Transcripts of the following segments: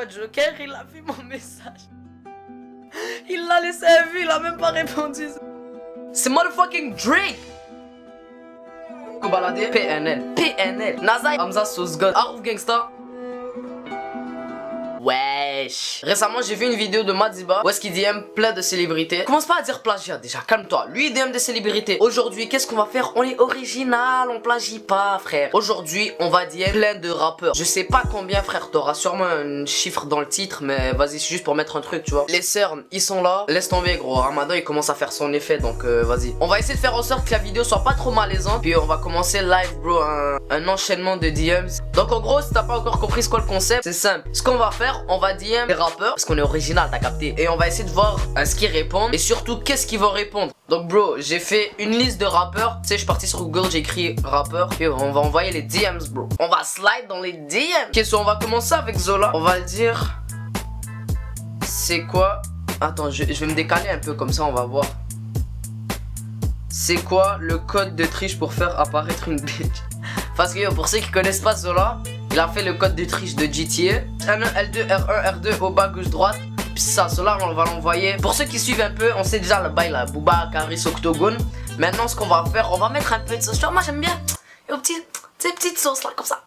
vois Joker, il a vu mon message. Il l'a laissé à vue, il a même pas répondu. C'est motherfucking Drake. Kobalade, PNL, Nazai, Hamza Sauce God, Aruf Gangsta. Wesh. Récemment j'ai vu une vidéo de Madiba où est-ce qu'il DM plein de célébrités. Commence pas à dire plagiat déjà, calme-toi. Lui il DM des célébrités. Aujourd'hui qu'est-ce qu'on va faire? On est original, on plagie pas frère. Aujourd'hui on va DM plein de rappeurs. Je sais pas combien frère, t'auras sûrement un chiffre dans le titre, mais vas-y c'est juste pour mettre un truc tu vois. Les cernes ils sont là, laisse tomber gros. Ramadan il commence à faire son effet donc vas-y. On va essayer de faire en sorte que la vidéo soit pas trop malaisante. Puis on va commencer live bro, un enchaînement de DMs. Donc en gros si t'as pas encore compris c'est quoi le concept, c'est simple. Ce qu'on va faire, on va DM les rappeurs parce qu'on est original, t'as capté. Et on va essayer de voir ce qu'ils répondent et surtout qu'est-ce qu'ils vont répondre. Donc bro, j'ai fait une liste de rappeurs. Tu sais, je suis parti sur Google, j'ai écrit rappeur et on va envoyer les DMs bro. On va slide dans les DM. Ok, on va commencer avec Zola. On va le dire. C'est quoi? Attends, je vais me décaler un peu comme ça, on va voir. C'est quoi le code de triche pour faire apparaître une bitch? Parce que pour ceux qui connaissent pas Zola, il a fait le code de triche de GTA. L1, L2, R1, R2 au bas, gauche, droite. Puis ça, cela on va l'envoyer. Pour ceux qui suivent un peu, on sait déjà le bail là. Booba, Caris, Octogone. Maintenant ce qu'on va faire, on va mettre un peu de sauce. Tu vois, moi j'aime bien les petites sauces là, comme ça.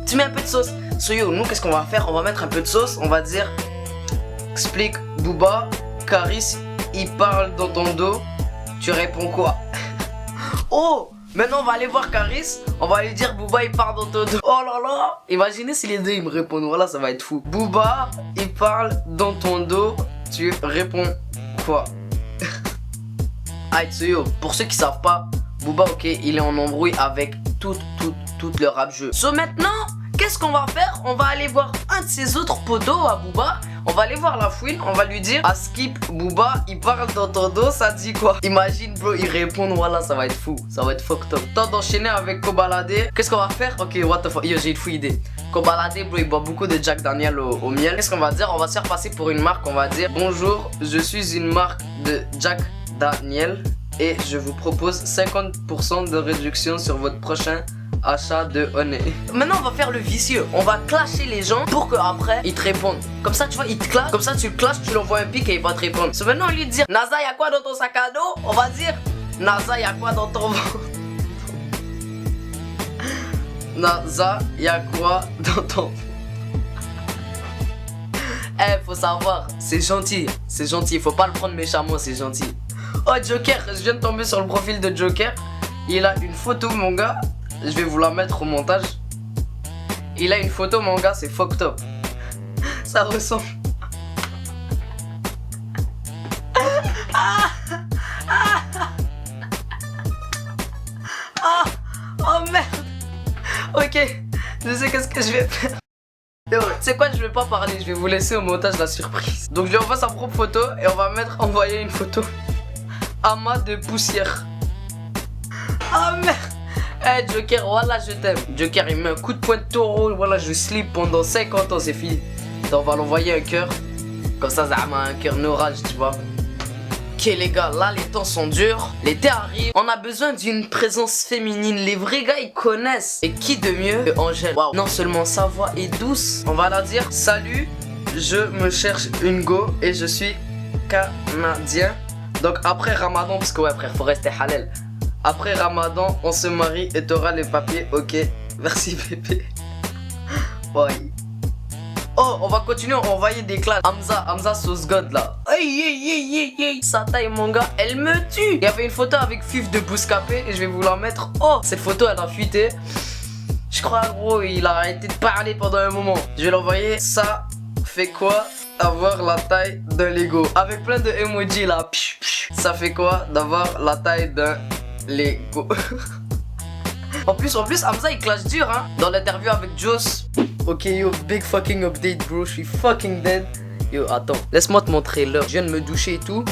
Tu mets un peu de sauce. So yo, nous qu'est-ce qu'on va faire? On va mettre un peu de sauce. On va dire, explique Booba, Caris, il parle dans ton dos. Tu réponds quoi? Oh! Maintenant on va aller voir Caris, on va lui dire Booba il parle dans ton dos. Oh là là. Imaginez si les deux ils me répondent, voilà ça va être fou. Booba il parle dans ton dos, tu réponds quoi? Alright so yo, pour ceux qui savent pas, Booba ok il est en embrouille avec tout le rap jeu. So maintenant, qu'est-ce qu'on va faire? On va aller voir un de ses autres potos à Booba. On va aller voir la fouine, on va lui dire à Skip, Booba, il parle dans ton dos, ça dit quoi? Imagine bro, il répond, voilà, ça va être fou, ça va être fucked up. Temps d'enchaîner avec Kobalade. Qu'est-ce qu'on va faire? Ok, what the fuck, yo j'ai une fou idée. Kobalade bro, il boit beaucoup de Jack Daniel au miel. Qu'est-ce qu'on va dire? On va se faire passer pour une marque, on va dire bonjour, je suis une marque de Jack Daniel et je vous propose 50% de réduction sur votre prochain achat de honey. Maintenant on va faire le vicieux. On va clasher les gens pour que après ils te répondent. Comme ça tu vois, ils te clashent. Comme ça tu le clashes, tu l'envoies un pic et il va te répondre. So maintenant au lieu de dire Naza y'a quoi dans ton sac à dos, on va dire Naza y'a quoi dans ton ventre. Naza y'a quoi dans ton... Eh faut savoir, c'est gentil, faut pas le prendre méchamment, c'est gentil. Oh Joker, je viens de tomber sur le profil de Joker. Il a une photo mon gars. Je vais vous la mettre au montage. Il a une photo mon gars, c'est fucked up. Ça ressemble. Oh merde. Ok, je sais qu'est-ce que je vais faire. Tu sais quoi, je vais pas parler, je vais vous laisser au montage la surprise. Donc je lui envoie sa propre photo et on va envoyer une photo. Amas de poussière. Oh merde. Eh Joker, voilà je t'aime. Joker il met un coup de poing de taureau. Voilà je slip pendant 50 ans, c'est fini. Donc, on va l'envoyer un cœur. Comme ça a un cœur orage tu vois. Ok les gars, là les temps sont durs. L'été arrive. On a besoin d'une présence féminine. Les vrais gars ils connaissent. Et qui de mieux que Angèle? Wow. Non seulement sa voix est douce. On va la dire salut, je me cherche une go et je suis canadien. Donc après Ramadan, parce que ouais frère faut rester halal. Après Ramadan, on se marie et t'auras les papiers, ok. Merci bébé. Ouais. Oh, on va continuer, on va envoyer des classes. Hamza Sauce God là. Aïe. Sa taille mon gars, elle me tue. Il y avait une photo avec Fif de Bouscapé et je vais vous la mettre. Oh, cette photo elle a fuité. Je crois gros, il a arrêté de parler pendant un moment. Je vais l'envoyer. Ça fait quoi avoir la taille d'un Lego? Avec plein de emojis là. Ça fait quoi d'avoir la taille d'un Lego? En plus Hamza il clash dur hein. Dans l'interview avec Joss. Ok yo, big fucking update bro, je suis fucking dead. Yo attends, laisse-moi te montrer l'heure. Je viens de me doucher et tout.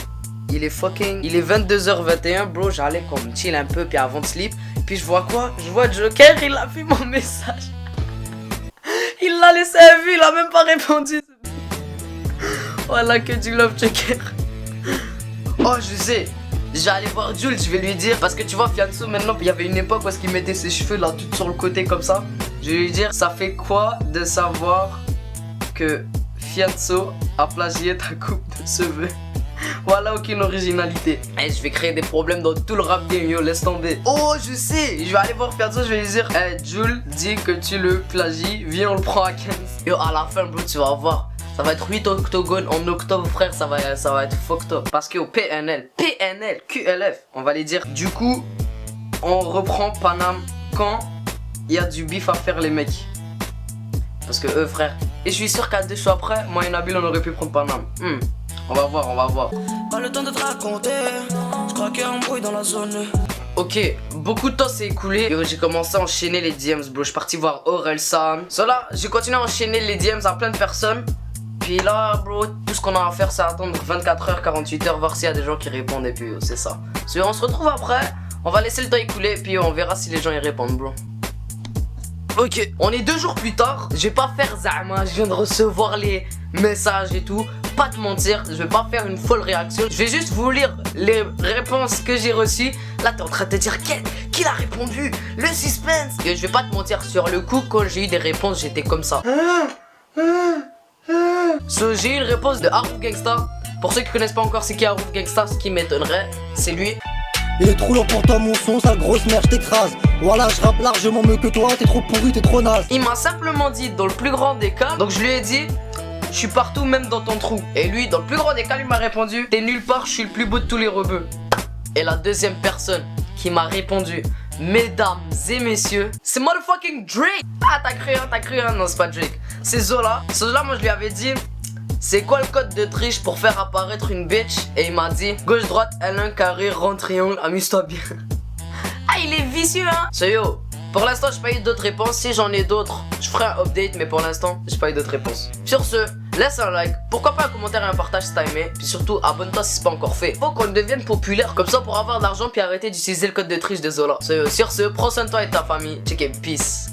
Il est 22h21 bro, j'allais comme chill un peu puis avant de sleep. Puis je vois quoi? Je vois Joker, il a vu mon message. Il l'a laissé à vue, il a même pas répondu. Voilà que du love Joker. Oh je sais. Je vais aller voir Jules, je vais lui dire. Parce que tu vois Fianso maintenant, il y avait une époque où est-ce qu'il mettait ses cheveux là tout sur le côté comme ça. Je vais lui dire, ça fait quoi de savoir que fianzo a plagié ta coupe de cheveux. Voilà, aucune originalité. Eh, je vais créer des problèmes dans tout le rap game, yo, laisse tomber. Oh, je sais, je vais aller voir Fianzo, je vais lui dire, eh, Jules dit que tu le plagies, viens, on le prend à 15. Yo, à la fin, bro, tu vas voir. Ça va être 8 octogones en octobre, frère, ça va être fucked up. Parce que au PNL, QLF, on va les dire. Du coup, on reprend Paname quand il y a du bif à faire, les mecs. Parce que eux, frère. Et je suis sûr qu'à 2 choix après, moi et Nabil, on aurait pu prendre Paname. On va voir. Pas le temps de te raconter, je crois qu'il y a un bruit dans la zone. Ok, beaucoup de temps s'est écoulé. Yo, j'ai commencé à enchaîner les DMs, bro. Je suis parti voir Orelsan. Cela, j'ai continué à enchaîner les DMs à plein de personnes. Puis là, bro, tout ce qu'on a à faire, c'est attendre 24 heures, 48 heures, voir s'il y a des gens qui répondent. Et puis, c'est ça. On se retrouve après. On va laisser le temps écouler. Puis on verra si les gens y répondent, bro. Ok, on est 2 jours plus tard. Je vais pas faire Zama. Je viens de recevoir les messages et tout. Pas te mentir, je vais pas faire une folle réaction. Je vais juste vous lire les réponses que j'ai reçues. Là, t'es en train de te dire qui l'a répondu. Le suspense. Et je vais pas te mentir, sur le coup, quand j'ai eu des réponses, j'étais comme ça. So, j'ai eu une réponse de Harouf Gangsta. Pour ceux qui connaissent pas encore c'est qui Harouf Gangsta, ce qui m'étonnerait, c'est lui. Il est trop lourd pour toi mon son, sale grosse merde, je t'écrase. Voilà, je rappe largement mieux que toi, t'es trop pourri, t'es trop naze. Il m'a simplement dit dans le plus grand des cas. Donc je lui ai dit, je suis partout même dans ton trou. Et lui, dans le plus grand des cas, lui m'a répondu, t'es nulle part, je suis le plus beau de tous les rebeux. Et la deuxième personne qui m'a répondu, mesdames et messieurs, c'est motherfucking Drake. Ah, t'as cru un, non c'est pas Drake. C'est Zola. Zola, moi je lui avais dit, c'est quoi le code de triche pour faire apparaître une bitch? Et il m'a dit, gauche, droite, L1, carré, rond, triangle, amuse-toi bien. Ah, il est vicieux, hein. So yo, pour l'instant, j'ai pas eu d'autres réponses. Si j'en ai d'autres, je ferai un update, mais pour l'instant, j'ai pas eu d'autres réponses. Sur ce, laisse un like, pourquoi pas un commentaire et un partage si t'as aimé. Puis surtout, abonne-toi si c'est pas encore fait. Faut qu'on devienne populaire, comme ça pour avoir de l'argent puis arrêter d'utiliser le code de triche de Zola. So yo, sur ce, prends soin de toi et de ta famille. Check it, peace.